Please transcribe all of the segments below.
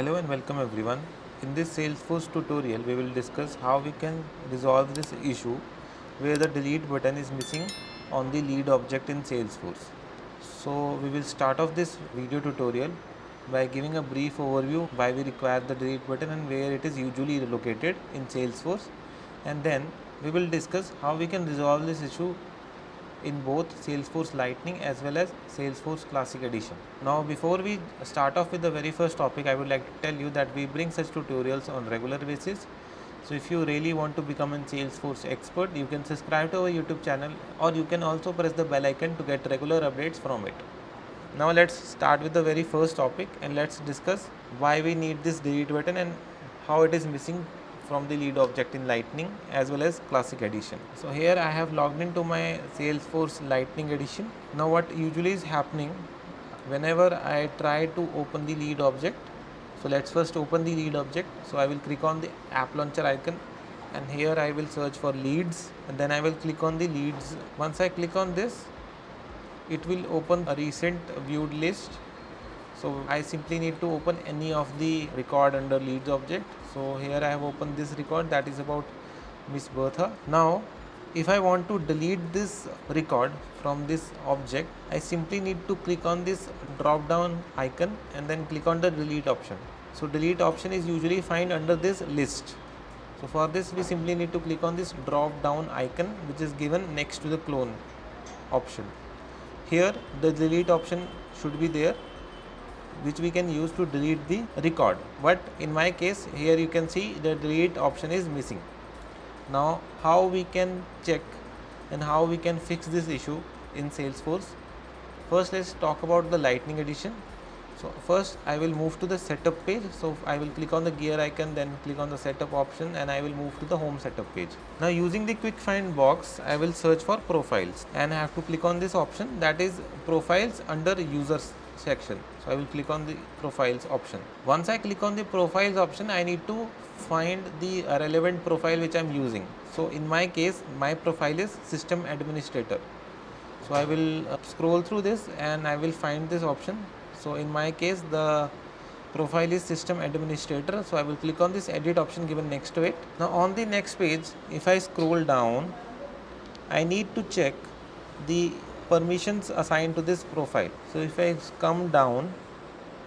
Hello and welcome everyone. In this Salesforce tutorial, we will discuss how we can resolve this issue where the delete button is missing on the lead object in Salesforce. So we will start off this video tutorial by giving a brief overview why we require the delete button and where it is usually located in Salesforce, and then we will discuss how we can resolve this issue in both Salesforce Lightning as well as Salesforce Classic Edition. Now before we start off with the very first topic, I would like to tell you that we bring such tutorials on regular basis. So if you really want to become a Salesforce expert, you can subscribe to our YouTube channel, or you can also press the bell icon to get regular updates from it. Now let's start with the very first topic and let's discuss why we need this delete button and how it is missing from the lead object in Lightning as well as Classic Edition. So here I have logged into my Salesforce Lightning Edition. Now what usually is happening whenever I try to open the lead object, so let's first open the lead object. So I will click on the app launcher icon and here I will search for leads, and then I will click on the leads. Once I click on this, it will open a recent viewed list. So I simply need to open any of the record under leads object. So here I have opened this record, that is about Miss Bertha. Now if I want to delete this record from this object, I simply need to click on this drop down icon and then click on the delete option. So delete option is usually found under this list. So for this we simply need to click on this drop down icon which is given next to the clone option. Here the delete option should be there, which we can use to delete the record, but in my case here you can see the delete option is missing. Now how we can check and how we can fix this issue in Salesforce? First let's talk about the Lightning Edition. So first I will move to the setup page. So I will click on the gear icon, then click on the setup option, and I will move to the home setup page. Now using the quick find box, I will search for profiles and I have to click on this option, that is profiles under users section. So I will click on the profiles option. Once I click on the profiles option, I need to find the relevant profile which I am using. So in my case, my profile is system administrator. So I will scroll through this and I will find this option. So in my case the profile is system administrator. So I will click on this edit option given next to it. Now on the next page, if I scroll down, I need to check the permissions assigned to this profile. So if I come down,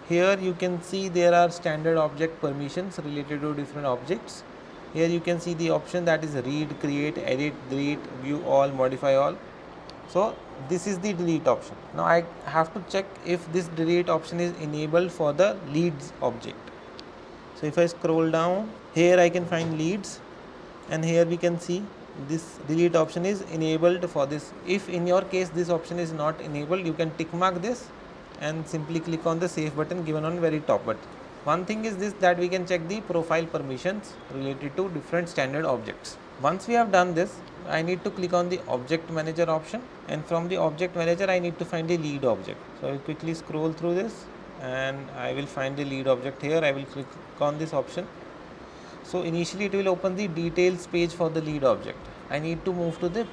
here you can see there are standard object permissions related to different objects. Here you can see the option that is read, create, edit, delete, view all, modify all. So this is the delete option. Now I have to check if this delete option is enabled for the leads object. So if I scroll down, here I can find leads, and here we can see this delete option is enabled for this. If in your case this option is not enabled, you can tick mark this and simply click on the save button given on very top. But one thing is this, that we can check the profile permissions related to different standard objects. Once we have done this, I need to click on the object manager option, and from the object manager I need to find the lead object. So I will quickly scroll through this and I will find the lead object. Here I will click on this option. So initially it will open the details page for the lead object. I need to move to the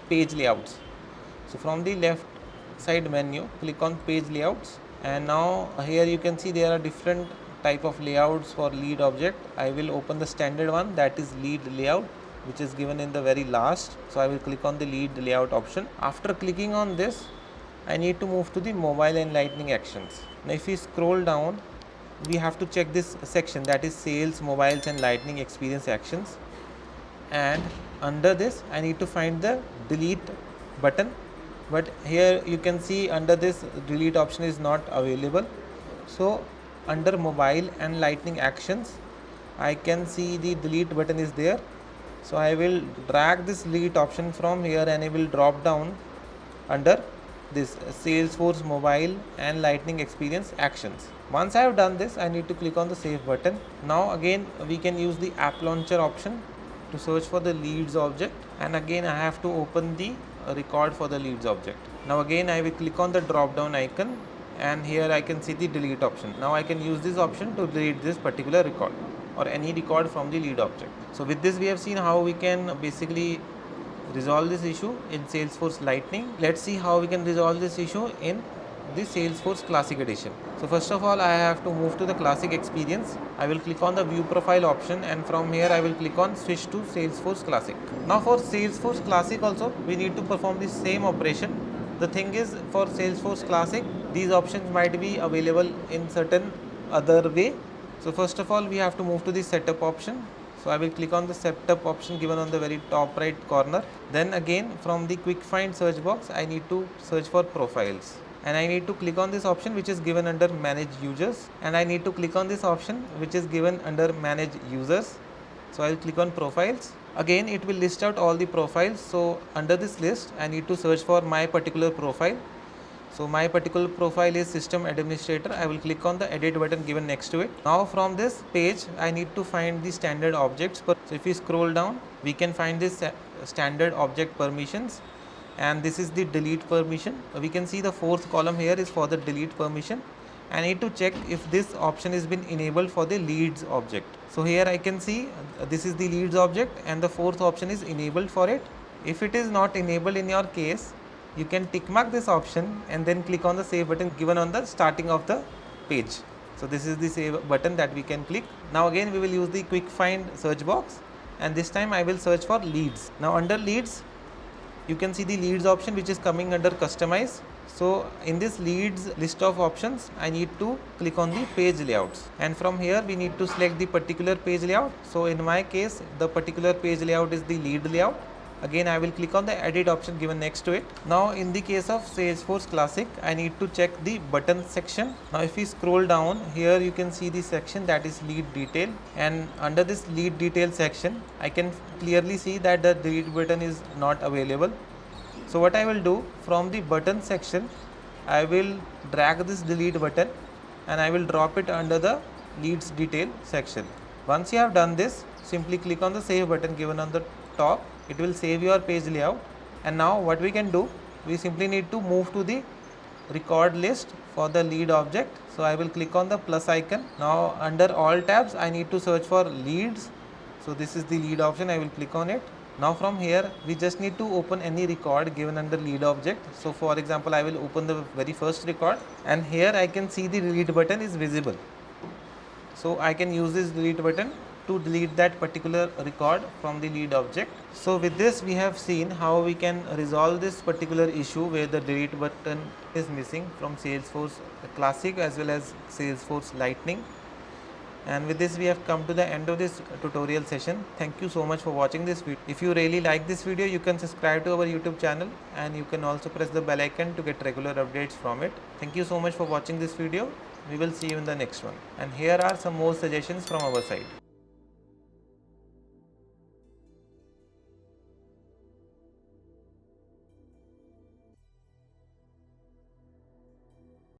page layouts. So from the left side menu, click on page layouts, and now here you can see there are different type of layouts for lead object. I will open the standard one, that is lead layout, which is given in the very last. So I will click on the lead layout option. After clicking on this, I need to move to the mobile and lightning actions. Now if we scroll down, we have to check this section, that is sales, mobiles and lightning experience actions, and under this I need to find the delete button, but here you can see under this delete option is not available. So under mobile and lightning actions, I can see the delete button is there. So I will drag this delete option from here and I will drop down under this Salesforce mobile and lightning experience actions. Once I have done this, I need to click on the save button. Now again we can use the app launcher option to search for the leads object, and again I have to open the record for the leads object. Now again I will click on the drop down icon and here I can see the delete option. Now I can use this option to delete this particular record or any record from the lead object. So with this we have seen how we can basically resolve this issue in Salesforce Lightning. Let's see how we can resolve this issue in the Salesforce Classic Edition. So first of all, I have to move to the Classic experience. I will click on the View Profile option, and from here I will click on Switch to Salesforce Classic. Now for Salesforce Classic also, we need to perform the same operation. The thing is, for Salesforce Classic, these options might be available in certain other way. So first of all, we have to move to the Setup option. So I will click on the setup option given on the very top right corner. Then again, from the quick find search box, I need to search for profiles, and I need to click on this option which is given under manage users, and I need to click on this option which is given under manage users. So I will click on profiles. Again, it will list out all the profiles. So under this list, I need to search for my particular profile. So my particular profile is system administrator. I will click on the edit button given next to it. Now from this page, I need to find the standard objects. So if we scroll down, we can find this standard object permissions, and this is the delete permission. We can see the fourth column here is for the delete permission. I need to check if this option has been enabled for the leads object. So here I can see this is the leads object, and the fourth option is enabled for it. If it is not enabled in your case, you can tick mark this option and then click on the save button given on the starting of the page. So this is the save button that we can click. Now again we will use the quick find search box, and this time I will search for leads. Now under leads, you can see the leads option which is coming under customize. So in this leads list of options, I need to click on the page layouts, and from here we need to select the particular page layout. So in my case, the particular page layout is the lead layout. Again, I will click on the edit option given next to it. Now in the case of Salesforce Classic, I need to check the button section. Now if we scroll down here, you can see the section that is lead detail, and under this lead detail section, I can clearly see that the delete button is not available. So what I will do, from the button section, I will drag this delete button and I will drop it under the leads detail section. Once you have done this, simply click on the save button given on the top. It will save your page layout. And now what we can do, we simply need to move to the record list for the lead object. So I will click on the plus icon. Now under all tabs, I need to search for leads. So this is the lead option. I will click on it. Now from here, we just need to open any record given under lead object. So for example, I will open the very first record, and here I can see the delete button is visible. So I can use this delete button to delete that particular record from the lead object. So with this, we have seen how we can resolve this particular issue where the delete button is missing from Salesforce Classic as well as Salesforce Lightning. And with this, we have come to the end of this tutorial session. Thank you so much for watching this video. If you really like this video, you can subscribe to our YouTube channel, and you can also press the bell icon to get regular updates from it. Thank you so much for watching this video. We will see you in the next one. And here are some more suggestions from our side.